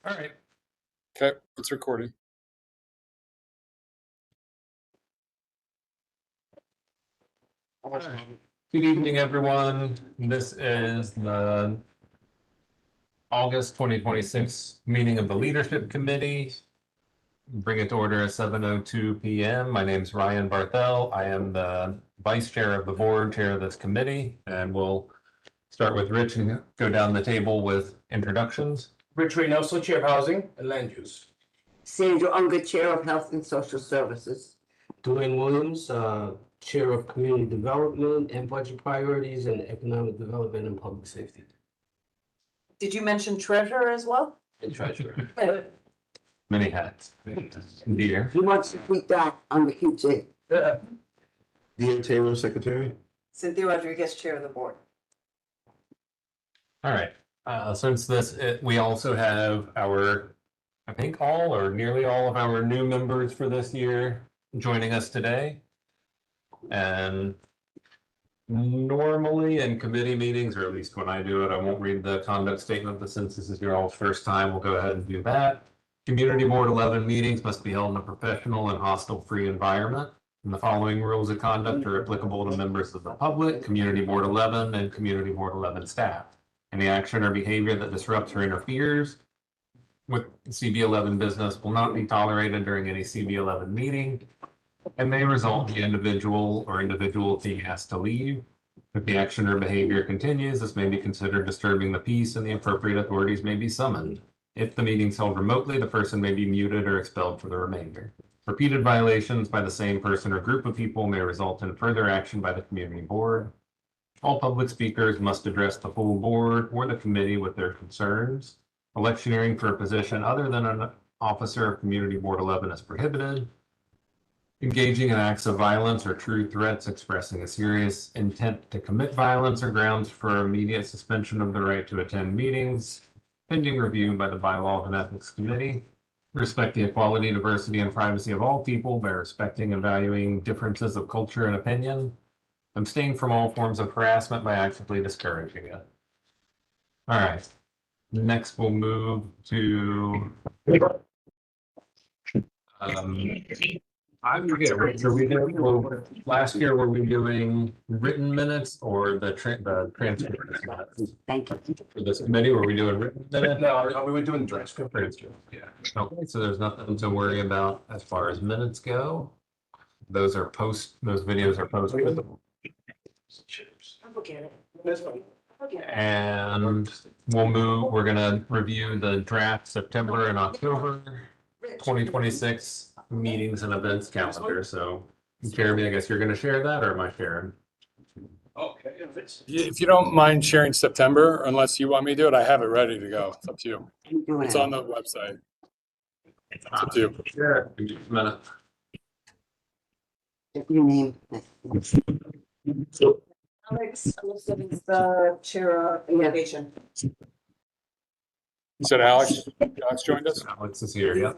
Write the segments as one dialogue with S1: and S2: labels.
S1: All right.
S2: Okay, it's recording.
S1: Good evening, everyone. This is the August 2026 meeting of the Leadership Committee. Bring it to order at 7:02 p.m. My name is Ryan Barthel. I am the Vice Chair of the Board, Chair of this committee, and we'll start with Rich and go down the table with introductions.
S3: Rich Reynoso, Chair of Housing and Land Use.
S4: Sandra Unger, Chair of Health and Social Services.
S5: Dwayne Williams, Chair of Community Development and Budget Priorities and Economic Development and Public Safety.
S6: Did you mention treasurer as well?
S5: And Treasurer.
S1: Many hats. Dear.
S4: He wants to put that on the QT.
S3: Dean Taylor, Secretary.
S6: Cynthia Rodriguez, chair of the board.
S1: All right. Since we also have our, I think all or nearly all of our new members for this year joining us today. And normally in committee meetings, or at least when I do it, I won't read the conduct statement, but since this is your all's first time, we'll go ahead and do that. Community Board 11 meetings must be held in a professional and hostile-free environment. And the following rules of conduct are applicable to members of the public, Community Board 11, and Community Board 11 staff. Any action or behavior that disrupts or interferes with CB11 business will not be tolerated during any CB11 meeting and may result in the individual or individuals being asked to leave. If the action or behavior continues, this may be considered disturbing the peace and the appropriate authorities may be summoned. If the meeting is held remotely, the person may be muted or expelled for the remainder. Repeated violations by the same person or group of people may result in further action by the community board. All public speakers must address the full board or the committee with their concerns. Electioneering for a position other than an officer of Community Board 11 is prohibited. Engaging in acts of violence or true threats expressing a serious intent to commit violence are grounds for immediate suspension of the right to attend meetings, pending review by the Bylaw and Ethics Committee. Respect the equality, diversity, and privacy of all people by respecting and valuing differences of culture and opinion. Abstain from all forms of harassment by actively discouraging it. All right. Next, we'll move to. I forget. Last year, were we doing written minutes or the transcript?
S4: Thank you.
S1: For this committee, were we doing written minutes?
S3: No, we were doing transcript.
S1: Yeah. Okay, so there's nothing to worry about as far as minutes go. Those videos are posted.
S3: That's fine.
S1: And we're gonna review the draft September and October 2026 meetings and events calendar. So Jeremy, I guess you're gonna share that, or am I sharing?
S3: Okay.
S2: If you don't mind sharing September, unless you want me to do it, I have it ready to go. It's up to you.
S4: I'm doing
S2: It's
S4: it.
S2: on the website. It's up to you.
S1: Sure. Give me a minute.
S4: Your name.
S6: Alex Wilson is the chair of innovation.
S2: You said Alex joined us?
S1: Alex is here, yeah.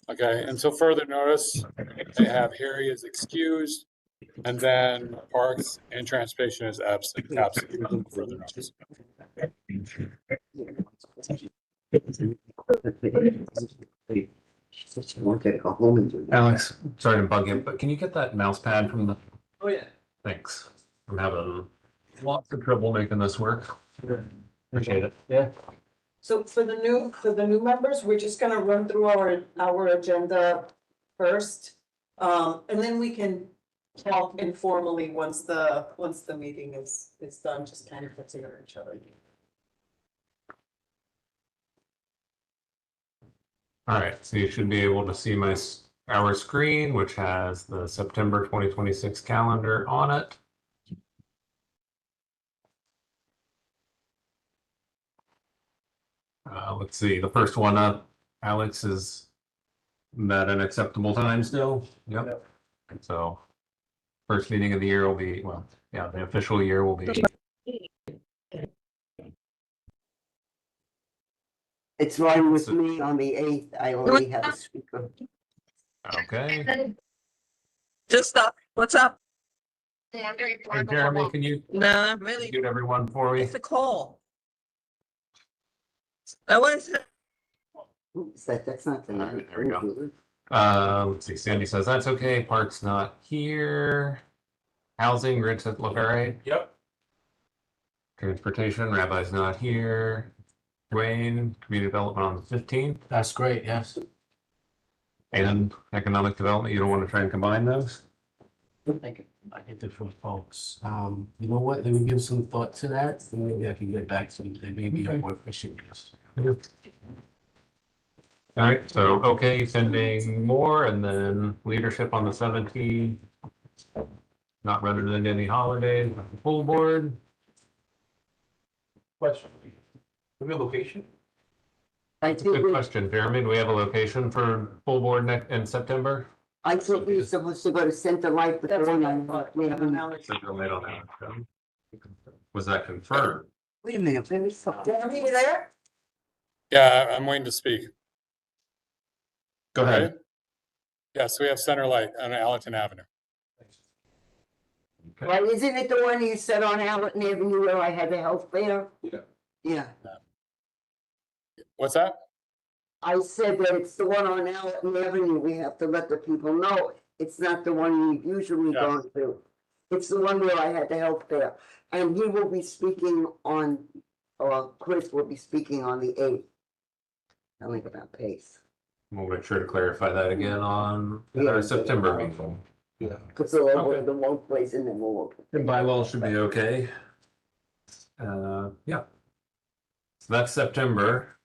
S2: Okay, and so further notice, they have Harry is excused, and then Parks and Transportation is absent. Further notice.
S4: Okay, go home and do that.
S1: Alex, sorry to bug you, but can you get that mouse pad from the?
S3: Oh, yeah.
S1: Thanks. I'm having lots of trouble making this work. Appreciate it. Yeah.
S6: So for the new members, we're just gonna run through our agenda first. And then we can talk informally once the meeting is done, just kind of get to know each other.
S1: All right, so you should be able to see our screen, which has the September 2026 calendar on it. Let's see, the first one up, Alex, is that an acceptable time still? Yep. So first meeting of the year will be, well, yeah, the official year will be.
S4: It's right with me on the 8th. I already have a speaker.
S1: Okay.
S7: Just stop. What's up?
S1: Hey, Jeremy, can you
S7: No, really.
S1: mute everyone for me?
S7: It's a call. I was
S4: Oops, that's not the.
S1: All right, there we go. Let's see, Sandy says that's okay, Park's not here. Housing, Rich at LaFerre.
S3: Yep.
S1: Transportation, Rabbi's not here. Dwayne, community development on the 15th.
S5: That's great, yes.
S1: And economic development, you don't want to try and combine those?
S5: I get different folks. You know what? Let me give some thought to that, and maybe I can get back to you. They may be more efficient.
S1: All right, so, okay, sending more, and then leadership on the 17th. Not running into any holidays, full board.
S3: Question. Do we have a location?
S4: I
S1: Good
S4: think
S1: question, Jeremy. Do we have a location for full board in September?
S4: I thought we were supposed to go to Center Light, but
S6: That's
S4: then
S6: what I
S4: I
S6: thought.
S4: we haven't.
S1: Was that confirmed?
S4: Wait a minute, where is
S6: Jeremy, you there?
S2: Yeah, I'm waiting to speak.
S1: Go ahead.
S2: Right? Yes, we have Center Light on Allerton Avenue.
S4: Right, isn't it the one you said on Allerton Avenue where I had the health fair?
S3: Yeah.
S4: Yeah,
S2: What's that?
S4: I said that it's the one on Allerton Avenue, we have to let the people know, it's not the one we usually
S2: Yeah.
S4: go to. It's the one where I had the health fair, and he will be speaking on, or Chris will be speaking on the 8th. I think about pace,
S1: We'll make sure to clarify that again on
S4: Yeah.
S1: our September meeting.
S3: Yeah.
S4: because they'll
S1: Okay.
S4: open the one place and then we'll open.
S1: And bylaws should be okay. Yeah. So that's September.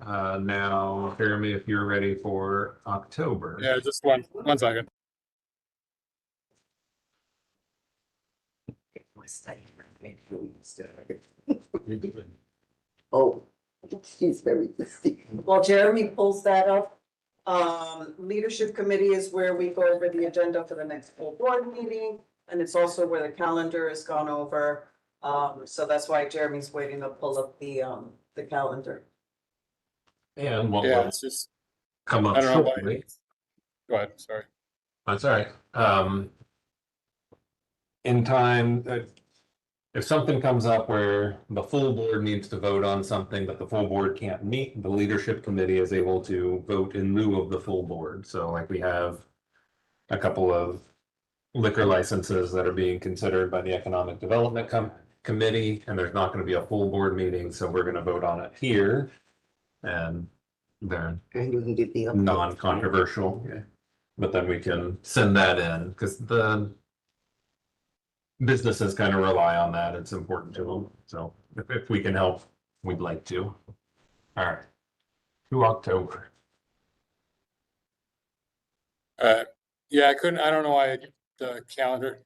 S1: Now, Jeremy, if you're ready for October.
S2: Yeah, just one second.
S4: Oh, she's very busy.
S6: While Jeremy pulls that up, leadership committee is where we go over the agenda for the next full board meeting. And it's also where the calendar has gone over. So that's why Jeremy's waiting to pull up the calendar.
S1: And what
S2: Yeah,
S1: will
S2: it's just,
S1: come up
S2: I don't know why.
S1: shortly.
S2: Go ahead, sorry.
S1: That's all right. In time, if something comes up where the full board needs to vote on something, but the full board can't meet, the leadership committee is able to vote in lieu of the full board. So like we have a couple of liquor licenses that are being considered by the Economic Development Committee, and there's not going to be a full board meeting, so we're going to vote on it here. And they're
S4: And you can give the. update.
S1: non-controversial, but then we can send that in, because the businesses kind of rely on that, it's important to them, so if we can help, we'd like to. All right, to October.
S2: Yeah, I don't know why the calendar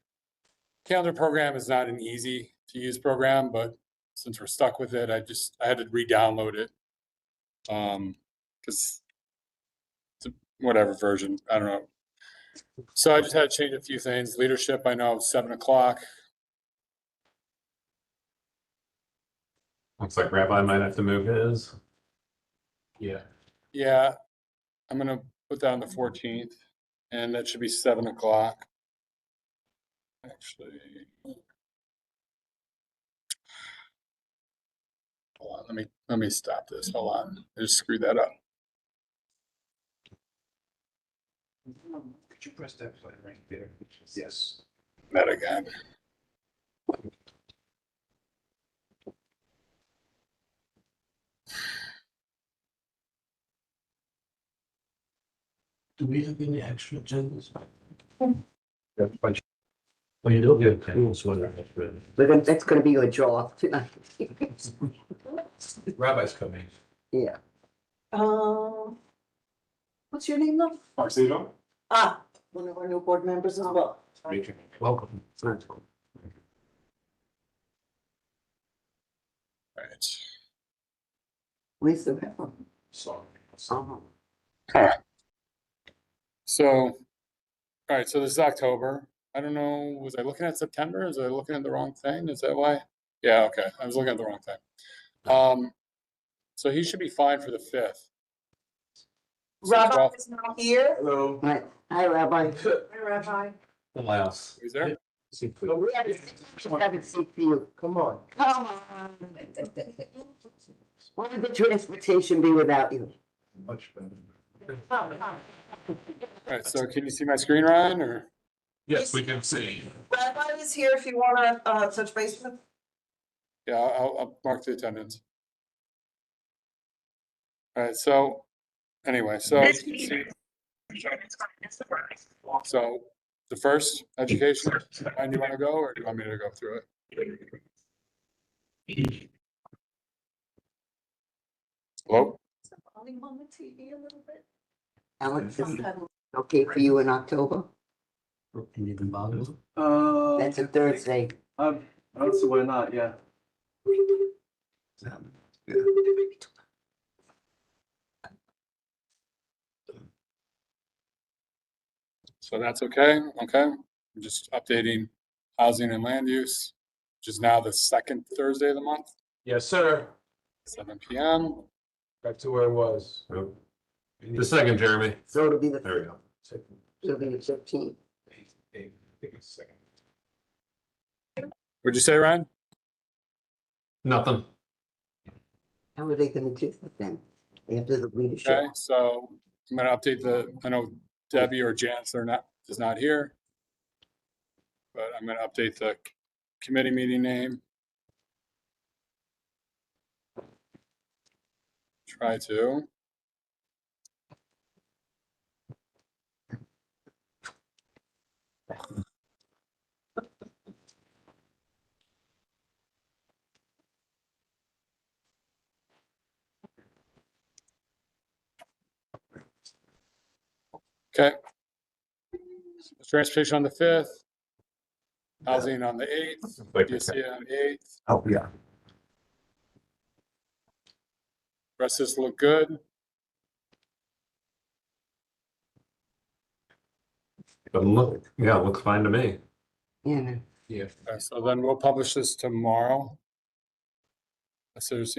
S2: program is not an easy to use program, but since we're stuck with it, I had to re-download it. Cause it's whatever version, I don't know. So I just had to change a few things. Leadership, I know, 7 o'clock.
S1: Looks like Rabbi might have to move his.
S3: Yeah.
S2: Yeah, I'm gonna put that on the 14th, and that should be 7 o'clock. Actually. Hold on, let me stop this. Hold on. I just screwed that up.
S3: Could you press that button right there? Yes.
S2: That again.
S5: Do we have any extra agendas?
S3: That's fine.
S5: Oh, you do? Yeah. I was wondering.
S4: That's gonna be your job tonight.
S3: Rabbi's coming.
S4: Yeah.
S6: What's your name though?
S3: Marcelo?
S6: Ah, one of our new board members as well.
S5: Welcome.
S2: Right.
S4: Lisa.
S3: Sorry.
S4: Uh-huh.
S2: So, all right, so this is October. I don't know, was I looking at September? Was I looking at the wrong thing? Is that why? Yeah, okay, I was looking at the wrong thing. So he should be fine for the 5th. So
S6: Rabbi
S2: 12th.
S6: is not here.
S3: Hello.
S4: Right, hi, Rabbi.
S6: Hi, Rabbi.
S1: Full house.
S2: He's there?
S4: We haven't seen you.
S3: Come on.
S4: Come on. What would the transportation be without you?
S3: Much better.
S2: Alright, so can you see my screen, Ryan, or?
S1: Yes, we can see.
S6: Rabbi is here if you wanna, touch base with.
S2: Yeah, I'll mark the attendance. Alright, so, anyway, so, you can see- so, the first, education, Ryan, do you wanna go, or do you want me to go through it? Hello?
S6: Volume on the TV a little bit.
S4: Alex, is it okay for you in October?
S5: And even bother.
S4: That's a Thursday.
S3: I don't see why not, yeah.
S2: So that's okay, I'm just updating housing and land use, which is now the second Thursday of the month,
S3: Yes, sir.
S2: 7 PM.
S3: Back to where it was.
S1: The second, Jeremy.
S4: So it'll be
S1: There we go.
S4: it'll be the 15th.
S2: What'd you say, Ryan?
S1: Nothing.
S4: How are they gonna do it then? After the leadership?
S2: Okay, so I'm gonna update I know Debbie or Janice is not here. But I'm gonna update the committee meeting name. Try to. Okay. Transportation on the 5th. Housing on the 8th, DSC on the 8th.
S1: Oh, yeah.
S2: Rest of this look good.
S1: Doesn't look, yeah, looks fine to me.
S4: Yeah.
S2: Okay, so then we'll publish this tomorrow. So there's,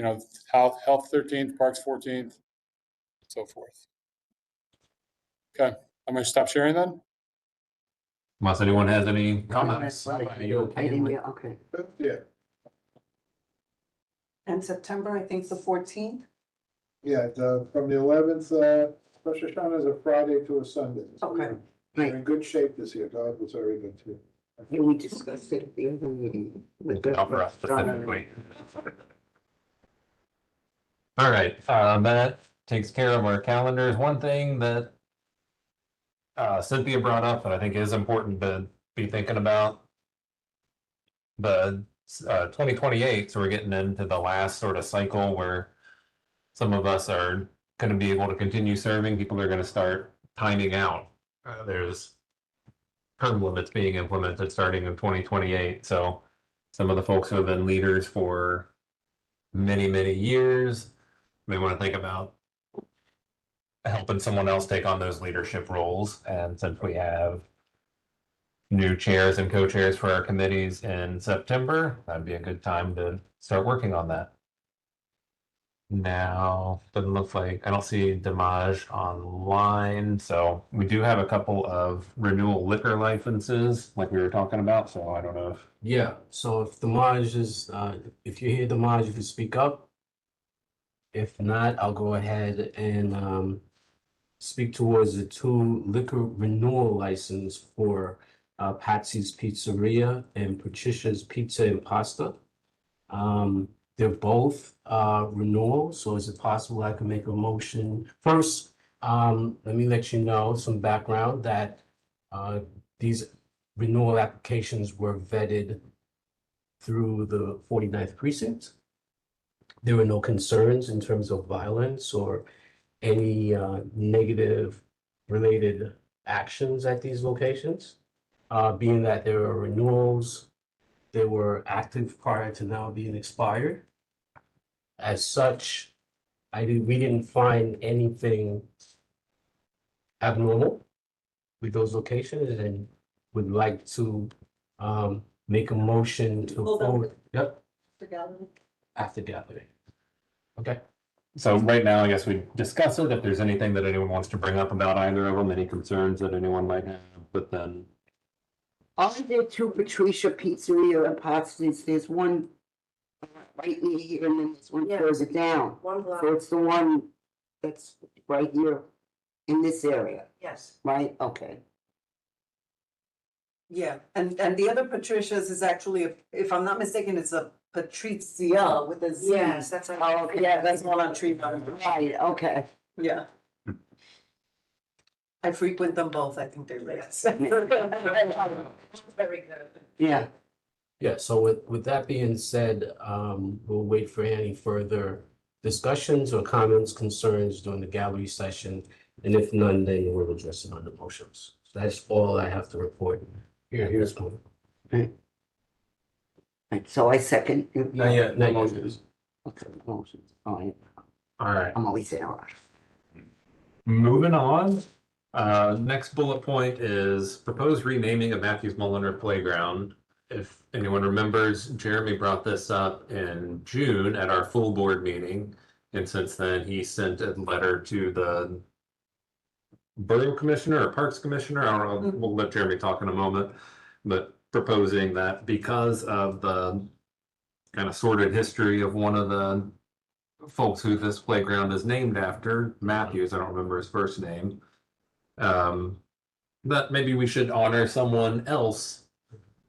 S2: health 13th, parks 14th, so forth. Okay, I'm gonna stop sharing then.
S1: Unless anyone has any
S4: No,
S1: comments.
S4: that's right.
S5: Are you
S4: I
S5: okay
S4: didn't,
S5: with-
S4: okay.
S3: Yeah,
S6: And September, I think the 14th.
S8: Yeah, from the 11th, Rosh Hashanah is a Friday to a Sunday. So
S6: Okay.
S8: We're in good shape this year. God was very good too.
S4: Yeah, we discussed it at the other meeting. with the-
S1: Not for us specifically. All right, that takes care of our calendars. One thing that Cynthia brought up that I think is important to be thinking about. The 2028, so we're getting into the last sort of cycle where some of us are gonna be able to continue serving, people are gonna start timing out. There's term limits being implemented starting in 2028, so some of the folks who have been leaders for many, many years may want to think about helping someone else take on those leadership roles. And since we have new chairs and co-chairs for our committees in September, that'd be a good time to start working on that. Now, doesn't look like, I don't see Dimaj online, so we do have a couple of renewal liquor licenses like we were talking about, so I don't know if.
S5: Yeah, so if Damaj is, if you hear Damaj, you can speak up. If not, I'll go ahead and speak towards the 2 liquor renewal license for Patsy's Pizzeria and Patricia's Pizza and Pasta. They're both renewals, so is it possible I can make a motion? First, let me let you know some background that these renewal applications were vetted through the 49th precinct. There were no concerns in terms of violence or any negative related actions at these locations. Being that there are renewals, they were active prior to now being expired. As such, we didn't find anything abnormal with those locations and would like to make a motion to
S6: Hold on.
S5: forward. Yep,
S6: The gallery.
S5: after gathering. Okay.
S1: So right now, I guess we discuss it, if there's anything that anyone wants to bring up about either of them, any concerns that anyone might have, but then.
S4: Are there 2 Patricia Pizzeria and Pastas? There's one right near here and then there's one
S6: Yeah.
S4: further down.
S6: One block.
S4: So it's the one That's right here in this area,
S6: Yes.
S4: right? Okay.
S6: Yeah, and the other Patricia's is actually, if I'm not mistaken, it's a Patrizia with a Z.
S9: Yes, that's.
S4: Oh, okay.
S6: Yeah, that's one on Tree Mountain.
S4: Right, okay.
S6: Yeah. I frequent them both, I think they're great.
S9: Very good.
S4: Yeah,
S5: Yeah, so with that being said, we'll wait for any further discussions or comments, concerns during the gallery session. And if none, then we'll address it on the motions. So that's all I have to report here at this point.
S4: right, so I second.
S5: Not yet, no motions.
S4: Okay, motions, all right,
S1: All right.
S4: I'm always in a rush.
S1: Moving on, next bullet point is proposed renaming of Matthews Mulliner Playground. If anyone remembers, Jeremy brought this up in June at our full board meeting. And since then, he sent a letter to the Borough Commissioner or Parks Commissioner, I don't know, we'll let Jeremy talk in a moment. But proposing that because of the kind of sordid history of one of the folks who this playground is named after, Matthews, I don't remember his first name. That maybe we should honor someone else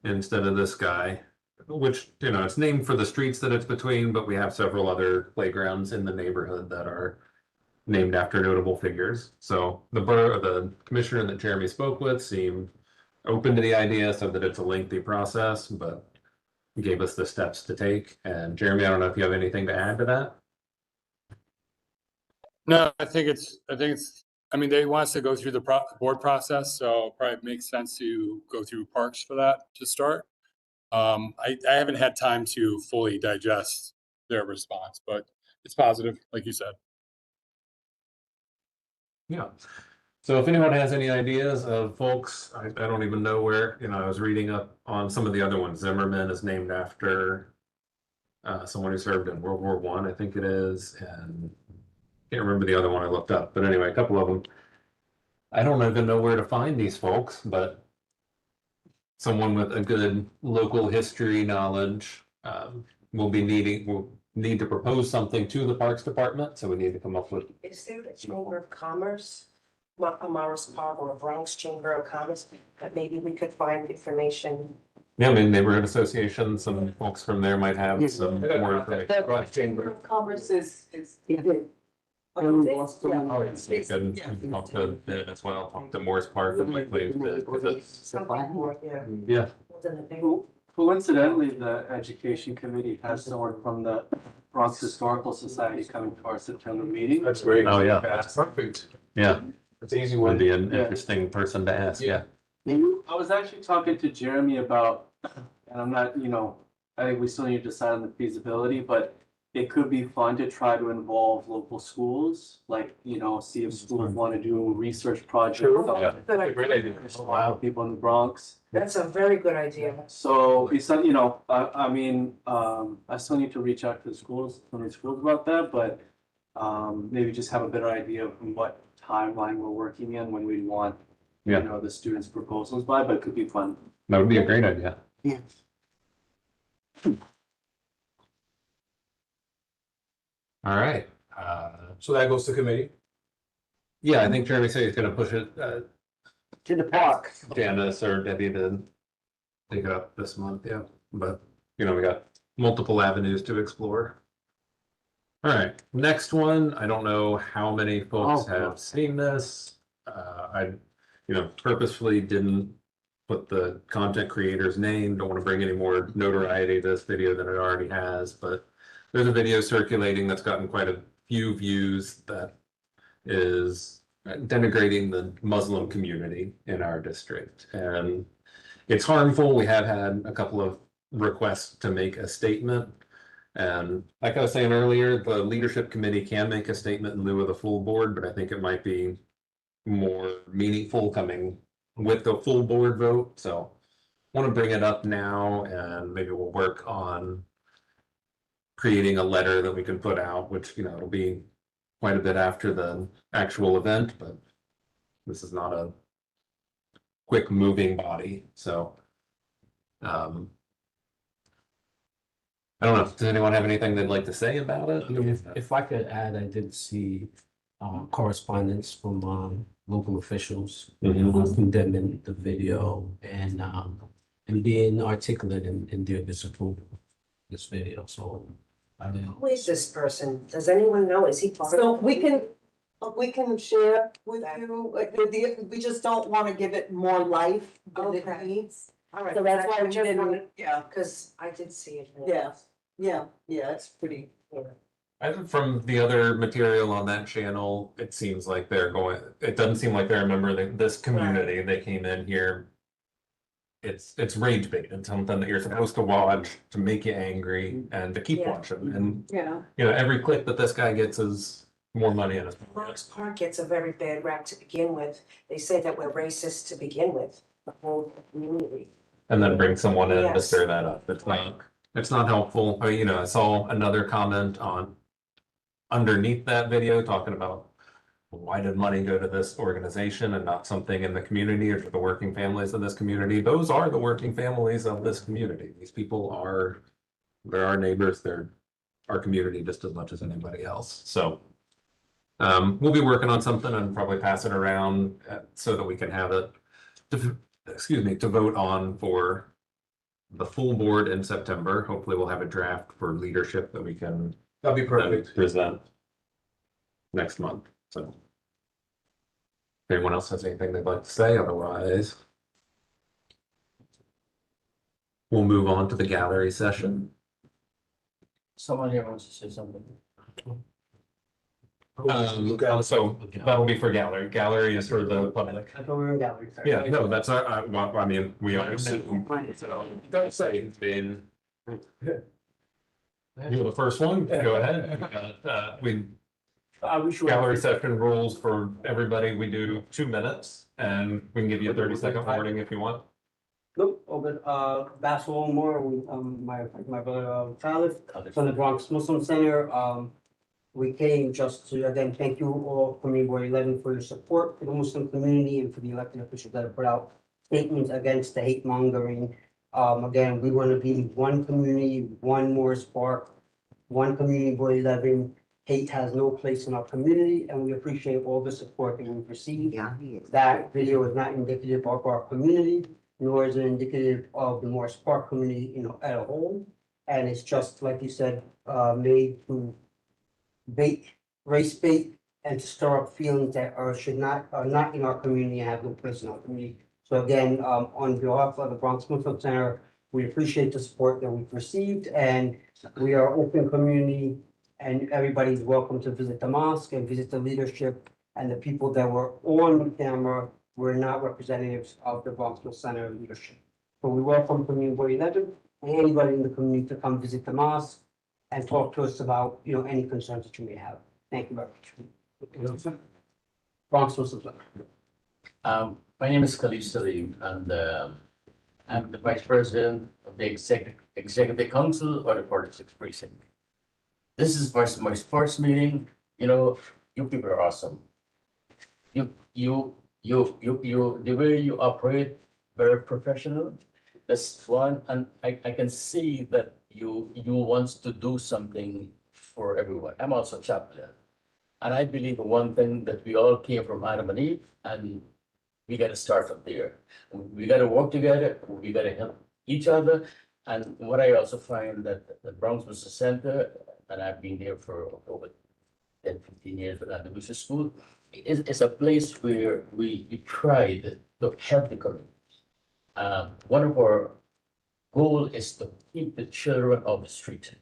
S1: instead of this guy, which, you know, it's named for the streets that it's between, but we have several other playgrounds in the neighborhood that are named after notable figures. So the borough, the commissioner that Jeremy spoke with seemed open to the idea, said that it's a lengthy process, but gave us the steps to take. And Jeremy, I don't know if you have anything to add to that?
S2: No, I think it's, I mean, they want us to go through the board process, so it probably makes sense to go through Parks for that to start. I haven't had time to fully digest their response, but it's positive, like you said.
S1: Yeah. So if anyone has any ideas of folks, I don't even know where, you know, I was reading up on some of the other ones. Zimmerman is named after someone who served in World War I think it is, and can't remember the other one I looked up, but anyway, a couple of them. I don't even know where to find these folks, but someone with a good local history knowledge will need to propose something to the Parks Department, so we need to come up with.
S9: Is there a Chamber of Commerce, a Morris Park or a Bronx Chamber of Commerce, that maybe we could find information?
S1: Yeah, I mean, neighborhood association, some folks from there might have
S4: Yeah.
S1: some more information.
S6: The Chamber of Commerce is.
S4: Yeah.
S6: Oh,
S4: lost
S6: yeah.
S1: Oh, yes, we can talk to Ed as well, talk to Morris Park and likely,
S9: Something more, yeah.
S1: yeah.
S9: Than the big-
S10: Coincidentally, the education committee has someone from the Bronx Historical Society coming to our September meeting.
S3: That's great.
S1: Oh, yeah.
S3: That's perfect.
S1: Yeah,
S3: That's an easy
S1: would
S3: one.
S1: be an
S10: Yeah.
S1: interesting person to ask, yeah.
S10: I was actually talking to Jeremy about, and I'm not, I think we still need to decide on the feasibility, but it could be fun to try to involve local schools, like, see if schools want to do research projects.
S3: Yeah. That's a great idea.
S10: Wow, people in the Bronx.
S9: That's a very good idea.
S10: So it's not, I still need to reach out to the schools, about that, but maybe just have a better idea of what timeline we're working in when we want,
S1: Yeah.
S10: the students' proposals by, but it could be fun.
S1: That would be a great idea.
S4: Yeah.
S1: All right,
S3: So that goes to committee.
S1: yeah, I think Jeremy said he's gonna push it,
S4: To the park.
S1: Janice or Debbie to take it up this month, yeah, but, we got multiple avenues to explore. All right, next one, I don't know how many folks
S4: Oh.
S1: have seen this. I, purposefully didn't put the content creator's name, don't want to bring any more notoriety to this video than it already has, but there's a video circulating that's gotten quite a few views that is denigrating the Muslim community in our district. And it's harmful. We have had a couple of requests to make a statement. And like I was saying earlier, the leadership committee can make a statement in lieu of the full board, but I think it might be more meaningful coming with the full board vote. So want to bring it up now, and maybe we'll work on creating a letter that we can put out, which, it'll be quite a bit after the actual event, but this is not a quick moving body, so. I don't know, does anyone have anything they'd like to say about it?
S5: I mean, if I could add, I did see correspondence from local officials
S1: Mhm.
S5: condemning the video and being articulate in their disapproval of this video. So I mean,
S9: Who is this person? Does anyone know? Is he part of?
S6: So we can share with you, we just don't wanna give it more life than it
S9: Okay.
S6: needs.
S9: All right.
S6: So that's why
S9: I
S6: we
S9: just
S6: didn't,
S9: wanted-
S6: yeah,
S9: Cause I did see it.
S6: Yeah. yeah, it's pretty.
S1: I think from the other material on that channel, it seems like they're going, it doesn't seem like they're a member of this community. They came in here. It's rage bait. It's something that you're supposed to watch to make you angry and to keep
S9: Yeah.
S1: watching. And,
S6: Yeah.
S1: you know, every click that this guy gets is more money in his pocket.
S9: Bronx Park gets a very bad rap to begin with. They say that we're racist to begin with, the whole community.
S1: And then bring someone in to
S9: Yes.
S1: stir that up. It's not helpful. I mean, you know, I saw another comment on underneath that video talking about why did money go to this organization and not something in the community or for the working families of this community? Those are the working families of this community. These people are, they're our neighbors, they're our community just as much as anybody else. So we'll be working on something and probably pass it around so that we can have it, to vote on for the full board in September. Hopefully we'll have a draft for leadership that we can
S3: That'd be
S1: then
S3: perfect.
S1: present next month, so. If anyone else has anything they'd like to say, otherwise. We'll move on to the gallery session.
S5: someone here wants to say something.
S1: So that'll be for gallery. Gallery is for the public.
S5: I thought we were in gallery. sorry.
S1: Yeah, no, that's our, well, I mean, we are. So, don't say it's been. You're the first one, go ahead. We
S5: We should.
S1: gallery session rules for everybody, we do 2 minutes and we can give you a 30-second warning if you want.
S11: Nope, over Bassel Moore, my brother Khalid from the Bronx Muslim Center. We came just to again thank you all Community Board 11 for your support for the Muslim community and for the elected officials that have put out statements against the hate mongering. Again, we want to be one community, one Morris Park, one Community Board 11. Hate has no place in our community, and we appreciate all the support that we've received.
S4: Yeah, he is.
S11: That video is not indicative of our community, nor is it indicative of the Morris Park community, as a whole. And it's just, like you said, made to race bait, and to stir up feelings that are not in our community and have no place in our community. So again, on behalf of the Bronx Muslim Center, we appreciate the support that we've received, and we are open community, and everybody's welcome to visit the mosque and visit the leadership. And the people that were on camera were not representatives of the Bronx Muslim Center leadership. So we welcome Community Board 11 and anybody in the community to come visit the mosque and talk to us about, any concerns that you may have. Thank you very much. Bronx Muslim Center.
S12: My name is Khalid Salim, and I'm the Vice President of the Executive Council of the 46th Precinct. This is my first meeting. You people are awesome. The way you operate, very professional. That's one, and I can see that you want to do something for everyone. I'm also a chaplain, and I believe in one thing, that we all came from Adam and Eve, and we got to start from there. We got to work together. We got to help each other. And what I also find that the Bronx Business Center, and I've been here for over 10, 15 years with the business school, is a place where we tried to help the community. One of our goal is to keep the children off the street.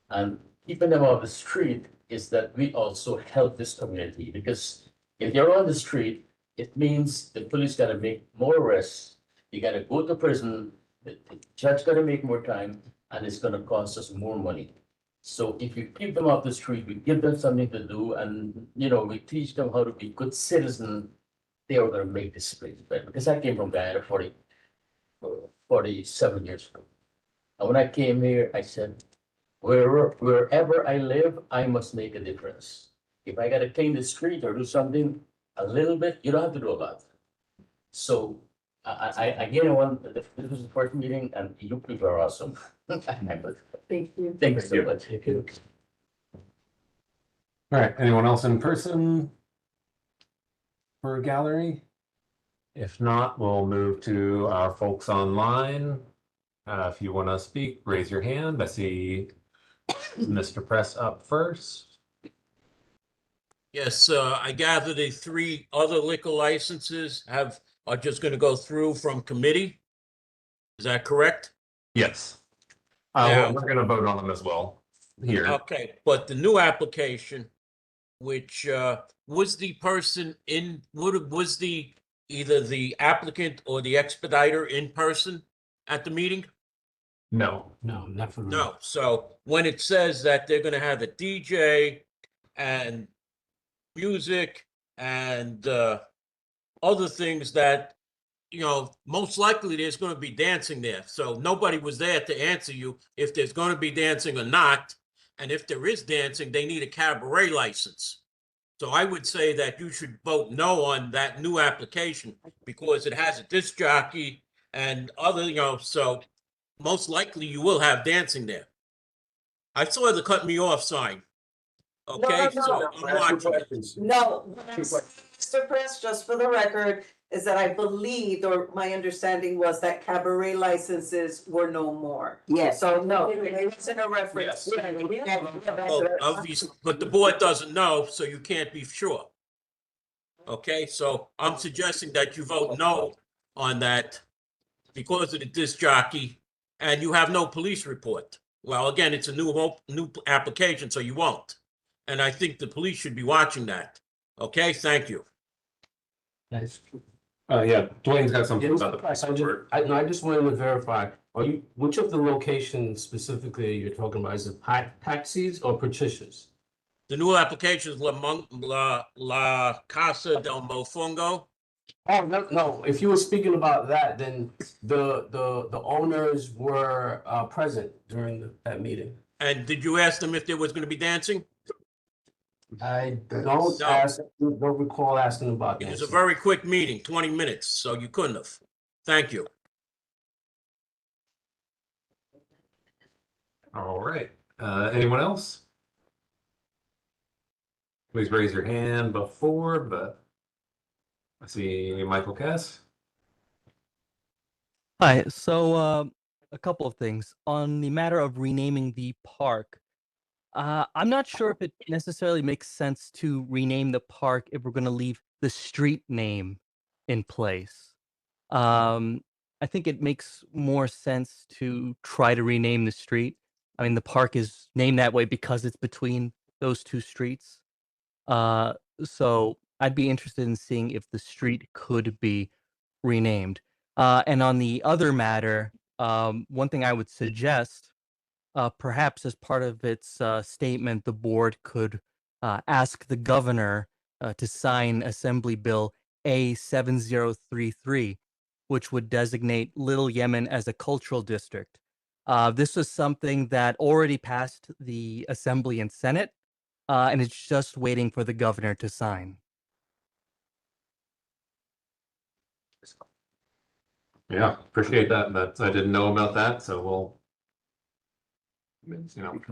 S12: And keeping them off the street is that we also help this community, because if you're on the street, it means the police gotta make more arrests, you gotta go to prison, the judge gotta make more time, and it's gonna cost us more money. So if you keep them off the street, we give them something to do, and we teach them how to be good citizens, they are gonna make this place better. Because I came from Guyana 47 years ago. And when I came here, I said, wherever I live, I must make a difference. If I gotta clean the street or do something a little bit, you don't have to do a lot. So this was the first meeting, and you people are awesome.
S6: Thank you.
S12: Thank you so much.
S1: All right, anyone else in person for a gallery? If not, we'll move to our folks online. If you want to speak, raise your hand. I see Mr. Press up first.
S13: Yes, I gather the 3 other liquor licenses are just gonna go through from committee? Is that correct?
S1: Yes.
S13: Now-
S1: We're gonna vote on them as well here.
S13: Okay, but the new application, which was the person was the either the applicant or the expediter in person at the meeting?
S1: No.
S5: No, not for.
S13: No, so when it says that they're gonna have a DJ and music and other things that, most likely there's gonna be dancing there. So nobody was there to answer you if there's gonna be dancing or not. And if there is dancing, they need a cabaret license. So I would say that you should vote no on that new application because it has a disc jockey and other, so most likely you will have dancing there. I saw the cut me off sign. Okay,
S6: no,
S13: so
S6: no.
S13: I'm watching it.
S6: No, Mr. Press, just for the record, is that I believed, or my understanding was that cabaret licenses were no more.
S4: Yes.
S6: So no, it's in a reference.
S13: Well, obviously, but the board doesn't know, so you can't be sure. Okay, so I'm suggesting that you vote no on that because of the disc jockey, and you have no police report. Well, again, it's a new application, so you won't. And I think the police should be watching that. Okay, thank you.
S5: That's.
S1: Yeah, Dwayne's got something
S5: Yeah,
S1: about the
S5: Mr.
S1: price.
S5: Price, I just wanted to verify, which of the locations specifically you're talking about? Is it taxis or Patricia's?
S13: The new application is La Casa del Mofongo.
S5: Oh, no, if you were speaking about that, then the owners were present during that meeting.
S13: And did you ask them if there was going to be dancing?
S5: I don't
S13: No.
S5: don't recall asking about
S13: It
S5: that.
S13: was a very quick meeting, 20 minutes, so you couldn't have. Thank you.
S1: All right, anyone else? Please raise your hand before, but I see Michael Cass.
S14: Hi, so a couple of things. On the matter of renaming the park, I'm not sure if it necessarily makes sense to rename the park if we're going to leave the street name in place. I think it makes more sense to try to rename the street. I mean, the park is named that way because it's between those 2 streets. So I'd be interested in seeing if the street could be renamed. And on the other matter, one thing I would suggest, perhaps as part of its statement, the board could ask the governor to sign Assembly Bill A7033, which would designate Little Yemen as a cultural district. This was something that already passed the Assembly and Senate, and it's just waiting for the governor to sign.
S1: Yeah, appreciate that. I didn't know about that, so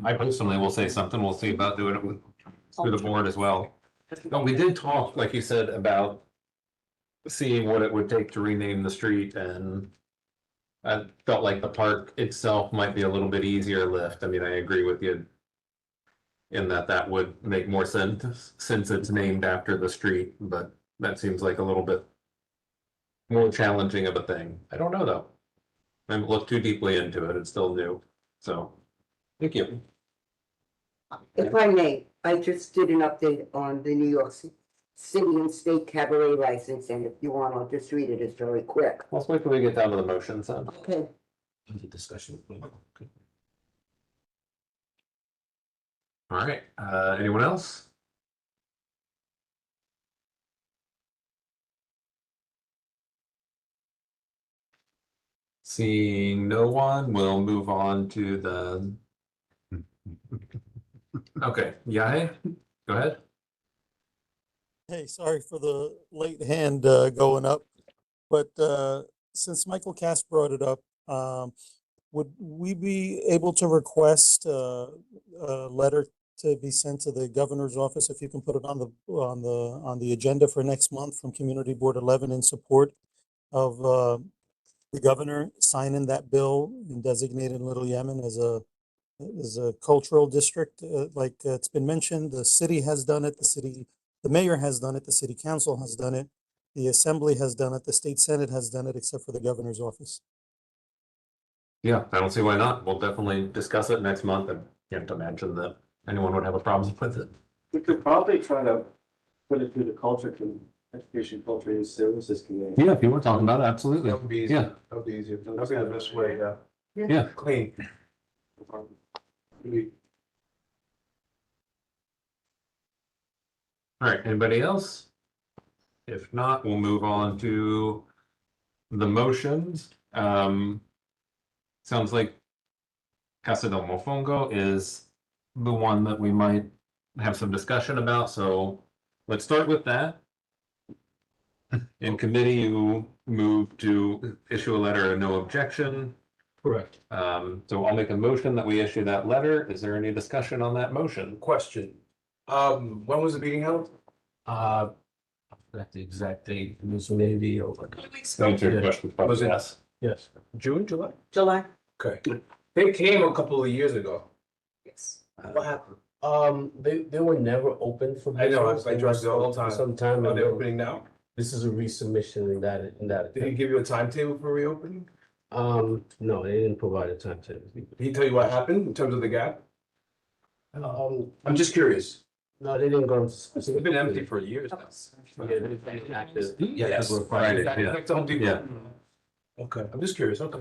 S1: I personally will say something. We'll see about doing it through the board as well. No, we did talk, like you said, about seeing what it would take to rename the street, and I felt like the park itself might be a little bit easier lift. I mean, I agree with you in that would make more sense since it's named after the street, but that seems like a little bit more challenging of a thing. I don't know though. I haven't looked too deeply into it. It's still new. So, thank you.
S4: If I may, I just did an update on the New York City and State Cabaret license, and if you want, I'll just read it. It's very quick.
S1: Let's wait till we get down to the motions then.
S4: Okay.
S5: The discussion. Okay.
S1: All right, anyone else? Seeing no one, we'll move on to the. Okay, Yahay, go ahead.
S15: Hey, sorry for the late hand going up, but since Michael Cass brought it up, would we be able to request a letter to be sent to the governor's office. If you can put it on the agenda for next month from Community Board 11 in support of the governor signing that bill and designating Little Yemen as a cultural district. Like it's been mentioned, the city has done it, the mayor has done it, the city council has done it, the assembly has done it, the state senate has done it, except for the governor's office.
S1: Yeah, I don't see why not. We'll definitely discuss it next month and can't imagine that anyone would have a problem with it.
S10: We could probably try to put it through the education, culture and services committee.
S1: Yeah, if you want to talk about it, absolutely.
S3: That would be easy.
S1: Yeah.
S3: That would be easier. That would be the best way, yeah.
S1: Yeah.
S3: Clean.
S1: All right, anybody else? If not, we'll move on to the motions. Sounds like Casa del Mofongo is the one that we might have some discussion about, so let's start with that. In committee, you moved to issue a letter of no objection.
S5: Correct.
S1: So I'll make a motion that we issue that letter. Is there any discussion on that motion?
S3: Question. When was the meeting held?
S5: I forgot the exact date. It was maybe over.
S1: Answer your question, probably
S3: Was it-
S1: yes.
S5: Yes.
S3: June, July?
S6: July.
S3: Okay. They came a couple of years ago.
S6: Yes.
S3: What happened?
S5: They were never open for
S3: I know,
S5: business.
S3: I drive there all the time.
S5: Some time
S3: Are they
S5: ago.
S3: opening now?
S5: This is a resubmission in that.
S3: Did he give you a timetable for reopening?
S5: No, they didn't provide a timetable.
S3: Did he tell you what happened in terms of the gap? I'm just curious.
S5: No, they didn't go into
S3: It's
S5: specific.
S3: been empty for years now.
S5: Yeah, they've been active.
S3: Yes.
S5: We're Friday,
S1: Friday, yeah.
S3: Back to Home Depot.
S1: Yeah.
S3: Okay, I'm just curious, okay.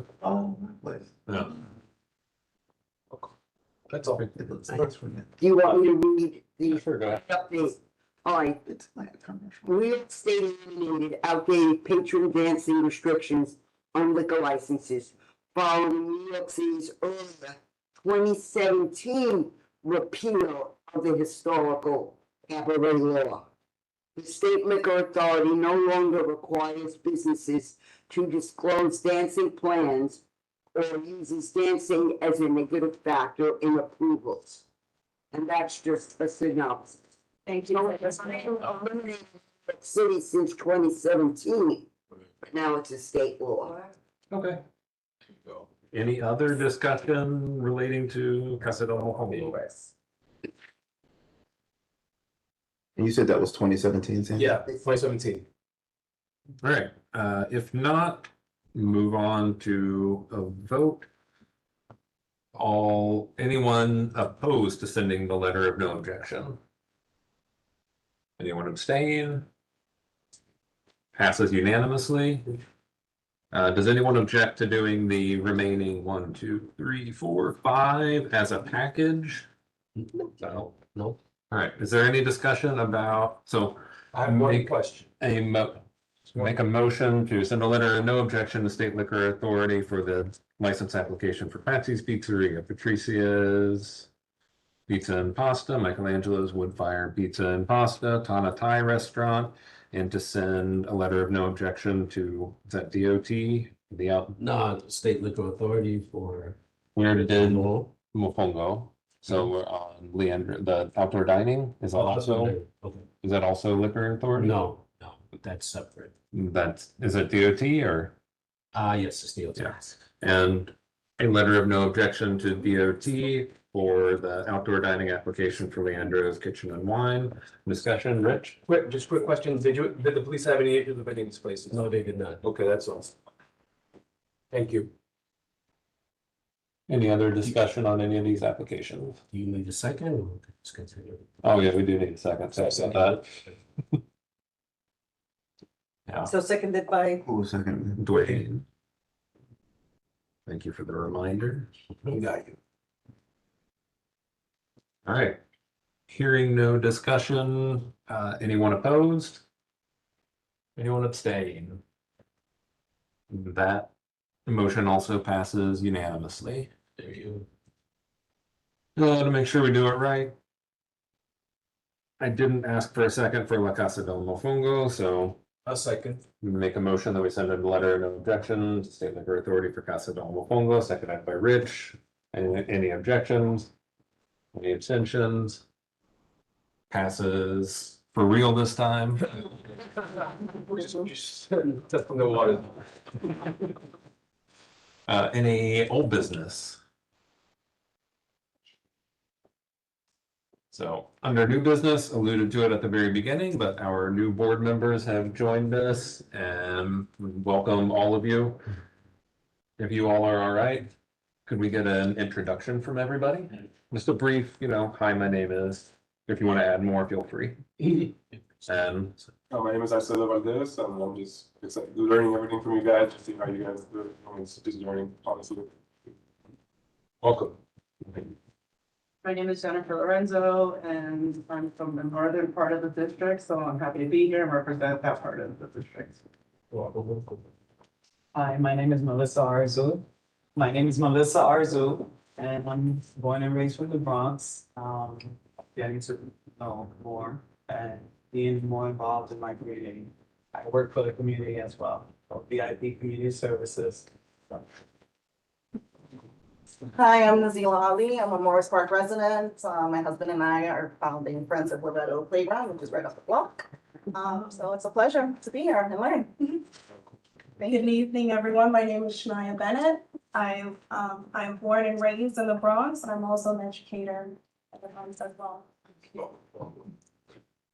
S1: Yeah.
S3: That's all.
S4: Do you want me to read the
S1: Sure, go ahead.
S4: update? All right. New York State eliminated outdated patron dancing restrictions on liquor licenses following New York City's earlier 2017 repeal of the historical cabaret law. The state liquor authority no longer requires businesses to disclose dancing plans or uses dancing as a negative factor in approvals. And that's just a synopsis.
S6: Thank
S4: So it's been eliminated in New York City since 2017, but now it's a state law.
S1: Okay. Any other discussion relating to Casa del Mofongo?
S16: And you said that was 2017, Sam?
S3: Yeah, 2017.
S1: All right, if not, move on to a vote. Anyone opposed to sending the letter of no objection? Anyone abstain? Passes unanimously. Does anyone object to doing the remaining 1, 2, 3, 4, 5 as a package? No.
S5: No.
S1: All right, is there any discussion about, so
S3: I have one
S1: Make-
S3: question.
S1: make a motion to send a letter of no objection to State Liquor Authority for the license application for Patsy's Pizzeria, Patricia's Pizza and Pasta, Michelangelo's Woodfire Pizza and Pasta, Tana Thai Restaurant, and to send a letter of no objection to, is that DOT?
S5: No, the state liquor authority for.
S1: We already did Mofongo, so we're on Leandro, the outdoor dining, is that also,
S5: Okay.
S1: is that also liquor authority?
S5: No, but that's separate.
S1: Is it DOT or?
S5: Yes, it's the.
S1: Yeah. And a letter of no objection to DOT for the outdoor dining application for Leandro's Kitchen and Wine. Discussion, Rich?
S3: Quick question. Did the police have any issues with any of these places?
S5: No, they did not.
S3: Okay, that's all. Thank you.
S1: Any other discussion on any of these applications?
S5: Do you need a second or let's continue?
S1: Oh, yeah, we do need a second. So that. Yeah,
S6: So seconded by,
S16: Who was second?
S1: Dwayne. Thank you for the reminder.
S3: Got you.
S1: All right. Hearing no discussion, anyone opposed? Anyone abstain? That motion also passes unanimously.
S5: There you.
S1: To make sure we do it right. I didn't ask for a second for La Casa del Mofongo, so
S3: A second.
S1: make a motion that we send a letter of no objection to State Liquor Authority for Casa del Mofongo, seconded by Rich. Any objections? Any abstentions? Passes for real this time.
S5: Testing the water.
S1: Any old business? So, under new business, alluded to it at the very beginning, but our new board members have joined us and welcome all of you. If you all are all right, could we get an introduction from everybody? Just a brief, hi, my name is, if you want to add more, feel free. And
S17: My name is Arcelo Valdez, and I'm just excited, learning everything from you guys, just seeing how you guys do it. I'm just learning, honestly. Welcome.
S18: My name is Jennifer Lorenzo, and I'm from the northern part of the district, so I'm happy to be here and represent that part of the district.
S19: Hi, my name is Melissa Arzu. And I'm born and raised from the Bronx. Getting to know more and being more involved in my community. I work for the community as well, so VIP Community Services.
S18: Hi, I'm Nazila Ali. I'm a Morris Park resident. My husband and I are founding Friends of Loretto Playground, which is right off the block. So it's a pleasure to be here and learn.
S20: Good evening, everyone. My name is Shania Bennett. I'm born and raised in the Bronx, and I'm also an educator at the Bronx as well.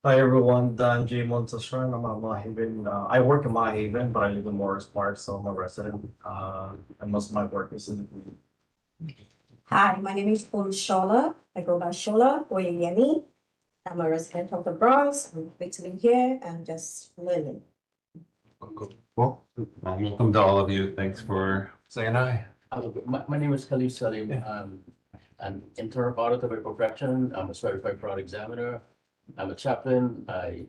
S21: Hi everyone, Dan J. Montesran. I'm at Mahaven. I work in Mahaven, but I live in Morris Park, so I'm a resident. And most of my work is in the community.
S22: Hi, my name is Shola. I go by Shola or Yemi. I'm a resident of the Bronx. I'm happy to be here and just learning.
S1: well, welcome to all of you. Thanks for saying hi.
S12: My name is Khalif Salim. I'm an intern auditor by profession. I'm a certified fraud examiner. I'm a chaplain. I've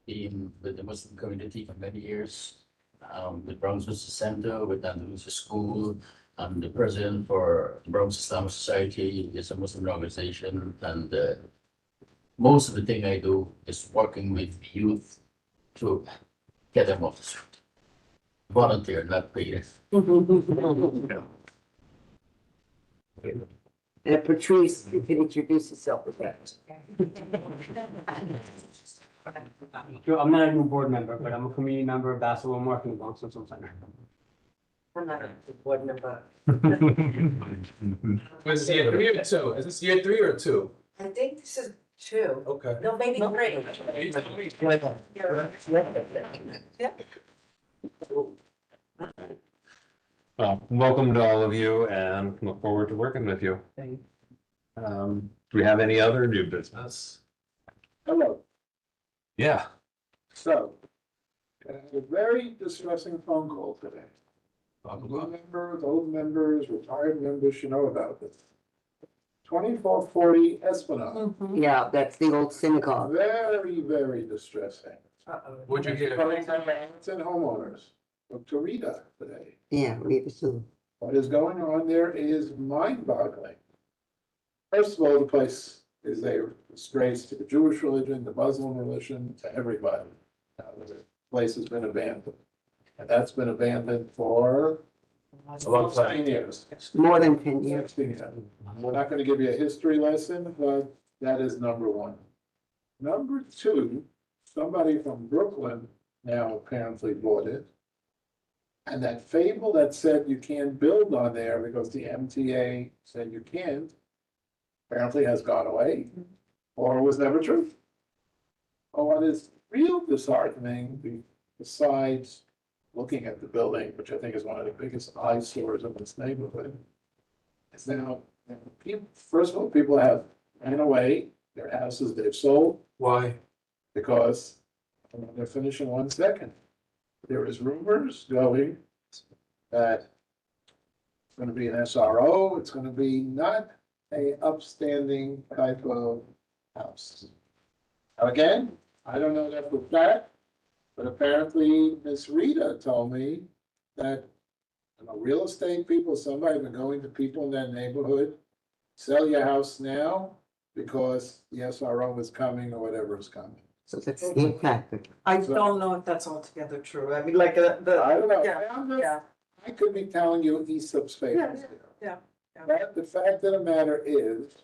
S12: been with the Muslim community for many years. The Bronx Justice Center with Andalusia School. I'm the president for the Bronx Islamic Society. It's a Muslim organization, and most of the thing I do is working with youth to get them off the street. Volunteer, not paid.
S4: Patrice, you can introduce yourself with that.
S11: I'm not a new board member, but I'm a community member of Basketball Marketing Bronx Social Center.
S9: I'm not a board member.
S5: Was this year 3 or 2? Is this year 3 or 2?
S9: I think this is 2.
S5: Okay.
S9: No, maybe 3.
S1: Well, welcome to all of you and look forward to working with you. Do we have any other new business?
S8: Hello.
S1: Yeah.
S8: So, I had a very distressing phone call today. New members, old members, retired members should know about this. 2440 Esplanade.
S4: Yeah, that's the old synagogue.
S8: Very, very distressing.
S5: What'd you hear?
S8: Parents and homeowners. Look to Rita today.
S4: Yeah, we too.
S8: What is going on there is mind-boggling. First of all, the place is a disgrace to the Jewish religion, the Muslim religion, to everybody. The place has been abandoned. And that's been abandoned for
S5: A long time.
S8: 16 years.
S4: More than 10 years.
S8: 16 years. We're not gonna give you a history lesson, but that is number one. Number two, somebody from Brooklyn now apparently bought it. And that fable that said you can't build on there because the MTA said you can't, apparently has gone away, or was never true. Oh, what is real disheartening, besides looking at the building, which I think is one of the biggest eyesores of this neighborhood, is now, people, first of all, people have ran away, their houses they've sold.
S5: Why?
S8: Because, I'm gonna finish in 1 second. There is rumors going that it's gonna be an SRO, it's gonna be not a upstanding type of house. Now, again, I don't know that for a fact, but apparently Miss Rita told me that real estate people, somebody been going to people in that neighborhood, sell your house now because the SRO is coming or whatever is coming.
S4: So that's the impact.
S6: I don't know if that's altogether true. I mean, like,
S8: I don't know.
S6: yeah,
S8: I could be telling you Aesop's fables.
S6: yeah.
S8: But the fact of the matter is,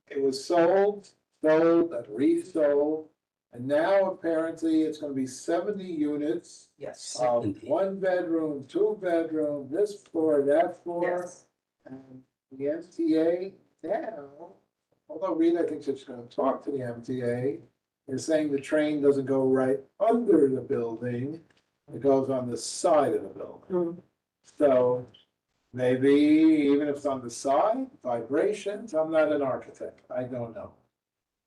S8: It was sold, and resold, and now apparently it's gonna be 70 units.
S6: Yes.
S8: One bedroom, two bedroom, this floor, that floor.
S6: Yes.
S8: And the MTA now, although Rita thinks she's gonna talk to the MTA, is saying the train doesn't go right under the building. It goes on the side of the building. So maybe even if it's on the side, vibrations, I'm not an architect, I don't know.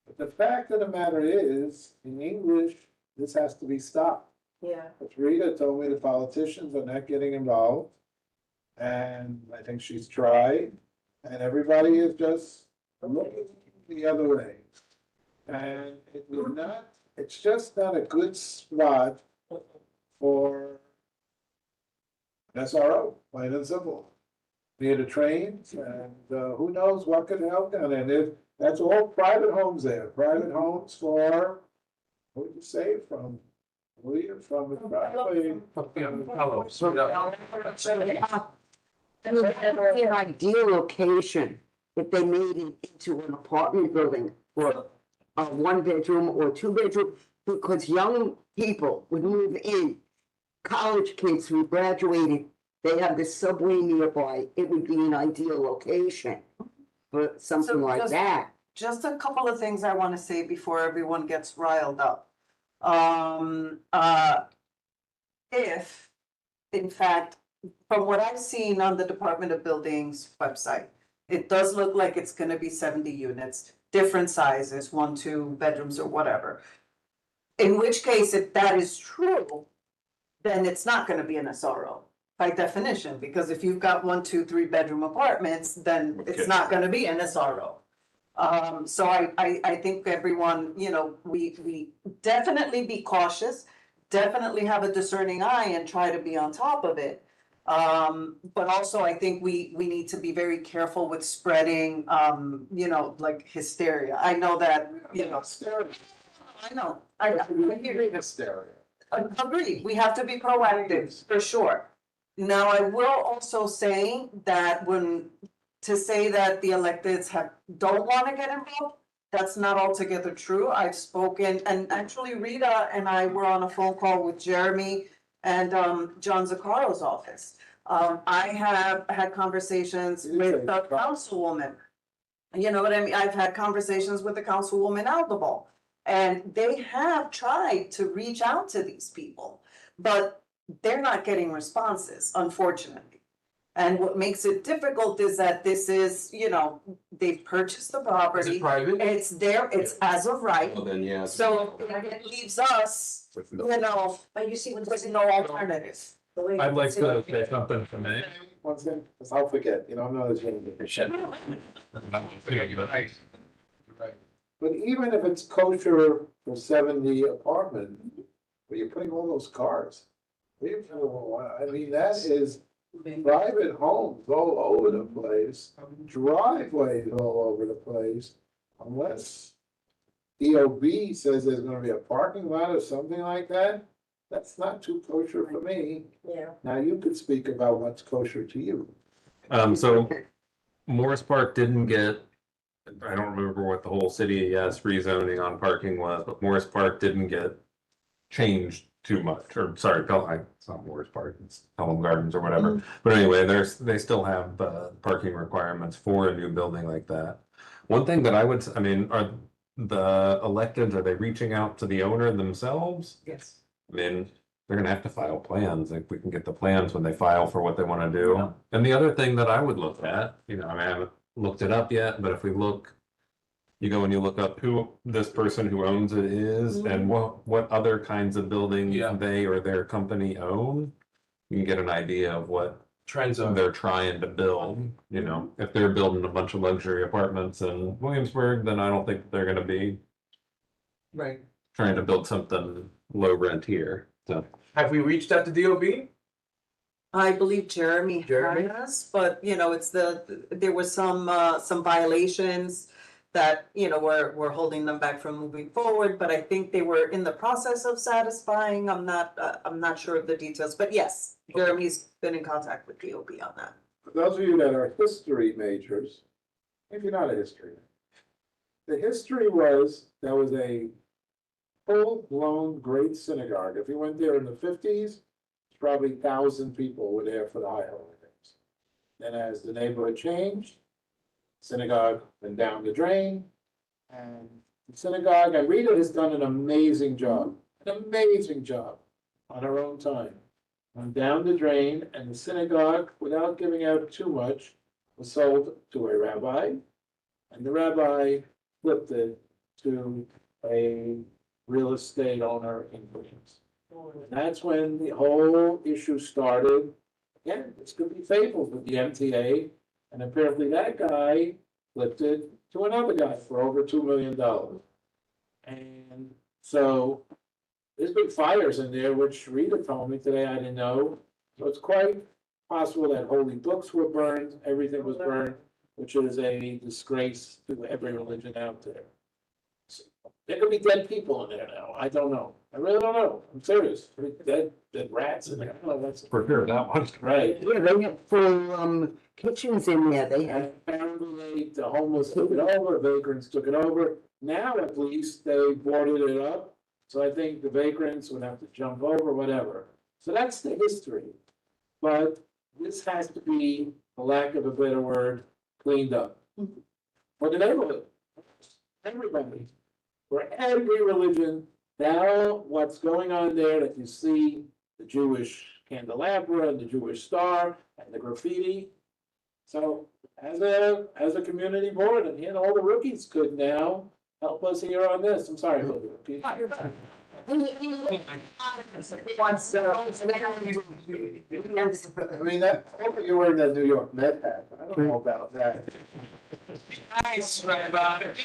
S8: But the fact of the matter is, in English, this has to be stopped.
S6: Yeah.
S8: But Rita told me the politicians are not getting involved. And I think she's tried, and everybody is just looking the other way. And it would not, it's just not a good spot for SRO, plain and simple. Near the trains, and who knows what could help down there. And if, that's all private homes there, private homes for, what would you say, from William, from the probably.
S4: It would be an ideal location if they made it into an apartment building or a one bedroom or two bedroom, because young people would move in. College kids who graduated, they have the subway nearby, it would be an ideal location for something
S6: So
S4: like
S6: just-
S4: that.
S6: Just a couple of things I wanna say before everyone gets riled up. If, in fact, from what I've seen on the Department of Buildings website, it does look like it's gonna be 70 units, different sizes, 1, 2 bedrooms or whatever. In which case, if that is true, then it's not gonna be an SRO by definition, because if you've got 1, 2, 3 bedroom apartments, then it's not gonna be an SRO. So I think everyone, you know, we definitely be cautious, definitely have a discerning eye and try to be on top of it. But also I think we need to be very careful with spreading, you know, like hysteria. I know that, you know. I know, I hear you.
S8: Hysteria.
S6: Agreed, we have to be proactive, for sure. Now, I will also say that to say that the electeds don't wanna get involved, that's not altogether true. I've spoken, and actually Rita and I were on a phone call with Jeremy and, John Zaccaro's office. I have had conversations with the councilwoman. You know what I mean? I've had conversations with the councilwoman Aldable. And they have tried to reach out to these people, but they're not getting responses, unfortunately. And what makes it difficult is that this is, you know, they've purchased the property.
S1: private?
S6: It's there, it's as of right.
S1: Well, then, yeah.
S6: So it leaves us, you know,
S9: But you see,
S6: with no alternative.
S1: I'd like to say something for a minute.
S8: One thing, 'cause I'll forget, you know, I'm not as young as Right. But even if it's kosher for 70 apartment, where are you putting all those cars? Where you putting, I mean, that is private homes all over the place, driveways all over the place. Unless DOB says there's gonna be a parking lot or something like that, that's not too kosher for me.
S9: Yeah.
S8: Now you could speak about what's kosher to you.
S1: So Morris Park didn't get, I don't remember what the whole city rezoning on parking was, but Morris Park didn't get changed too much, or sorry, it's not Morris Park, it's Pelham Gardens or whatever. But anyway, they still have parking requirements for a new building like that. One thing that I mean, are the electeds, are they reaching out to the owner themselves?
S6: Yes.
S1: I mean, they're gonna have to file plans, like we can get the plans when they file for what they wanna do. And the other thing that I would look at, you know, I mean, I haven't looked it up yet, but if we look, you go and you look up who this person who owns it is and what other kinds of buildings they or their company own, you can get an idea of what trends they're trying to build. You know, if they're building a bunch of luxury apartments in Williamsburg, then I don't think they're gonna be
S6: Right.
S1: trying to build something low rent here, so.
S3: Have we reached out to DOB?
S6: I believe Jeremy has, but you know, there was some violations that, you know, were holding them back from moving forward, but I think they were in the process of satisfying. I'm not sure of the details, but yes, Jeremy's been in contact with DOB on that.
S8: For those of you that are history majors, if you're not a history, the history was, there was a full-blown great synagogue. If you went there in the fifties, probably 1,000 people were there for the high holy days. Then as the neighborhood changed, synagogue went down the drain. And the synagogue, and Rita has done an amazing job on her own time. Went down the drain, and the synagogue, without giving out too much, was sold to a rabbi. And the rabbi flipped it to a real estate owner in Queens. And that's when the whole issue started. Again, this could be fabled with the MTA, and apparently that guy flipped it to another guy for over $2 million. And so there's been fires in there, which Rita told me today, I didn't know. So it's quite possible that holy books were burned, everything was burned, which is a disgrace to every religion out there. So, there could be dead people in there now. I don't know. I really don't know. I'm serious. Dead rats in there. I don't know what's
S1: For sure, that one.
S8: right.
S4: Yeah, they have full, kitchens in there, they have.
S8: Apparently, the homeless took it over, vagrants took it over. Now, at least, they boarded it up. So I think the vagrants would have to jump over, whatever. So that's the history. But this has to be, for lack of a better word, cleaned up. For the neighborhood, everybody, for every religion. Now, what's going on there that you see, the Jewish candelabra and the Jewish star and the graffiti. So as a community board, and all the rookies could now help us here on this. I'm sorry, rookies. I mean, that, hopefully you're wearing that New York Met hat. I don't know about that.
S3: Nice, right about it.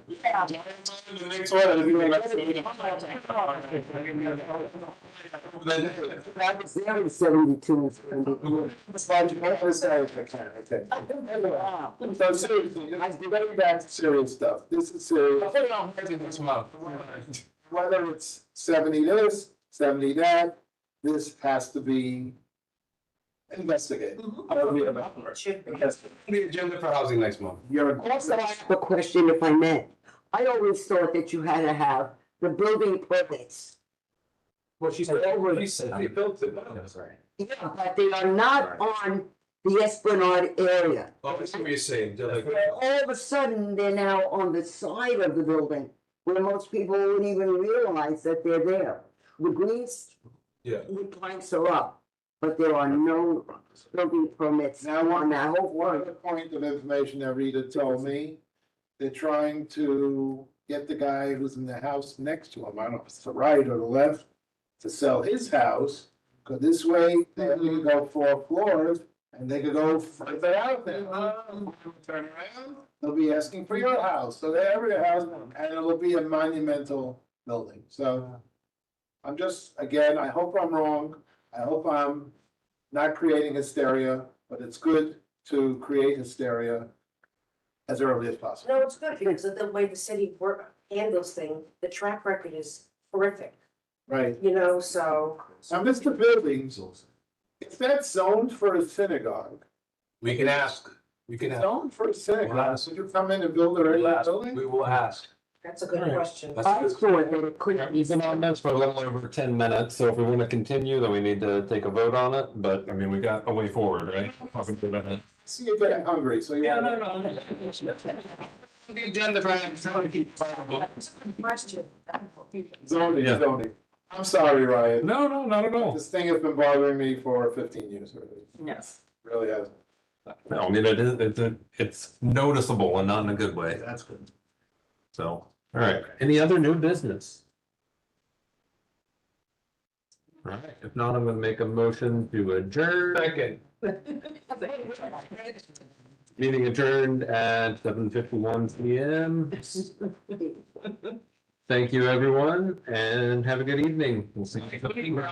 S8: The next one, it'll be like.
S4: That was there in 72.
S8: So seriously, getting back to serious stuff, this is serious. Whether it's 70 this, 70 that, this has to be investigated.
S3: The agenda for housing next month.
S4: Also, I have a question, if I may. I always thought that you had to have the building permits.
S3: Well, she said, already said they built it. That's right.
S4: Yeah, but they are not on the Esplanade area.
S3: Oh, I see what you're saying. They're like-
S4: All of a sudden, they're now on the side of the building, where most people wouldn't even realize that they're there. The greens,
S3: Yeah.
S4: the planks are up, but there are no building permits
S8: Now,
S4: on that whole
S8: one
S4: floor.
S8: point of information that Rita told me, they're trying to get the guy who's in the house next to him, I don't know if it's the right or the left, to sell his house, because this way, then you can go 4 floors, and they could go further out there. Turn around, they'll be asking for your house, so they have your house, and it'll be a monumental building, so. I'm just, again, I hope I'm wrong, I hope I'm not creating hysteria, but it's good to create hysteria as early as possible.
S9: No, it's good because of the way the city handles things, the track record is horrific,
S8: Right,
S9: you know, so.
S8: now, Mr. Buildings, is that zoned for a synagogue?
S3: We can ask. We can ask.
S8: Zoned for a
S3: We'll
S8: synagogue,
S3: ask.
S8: would you come in and build a regular building?
S3: We will ask.
S9: That's a good question.
S1: That's
S4: I
S1: good.
S4: thought that it could
S1: We've been on this for a little over 10 minutes, so if we want to continue, then we need to take a vote on it, but I mean, we got a way forward, right?
S8: See, you're getting hungry, so you.
S3: no. The agenda for.
S9: Question.
S8: Zoning,
S1: Yeah.
S8: zoning. I'm sorry, Ryan.
S1: No, not at all.
S8: This thing has been bothering me for 15 years already.
S4: Yes.
S8: Really has.
S1: No, I mean, it's noticeable and not in a good way.
S8: That's good.
S1: So, all right, any other new business? All right, if not, I'm gonna make a motion to adjourn.
S3: Second.
S1: Meeting adjourned at 7:51 PM. Thank you, everyone, and have a good evening. We'll see you.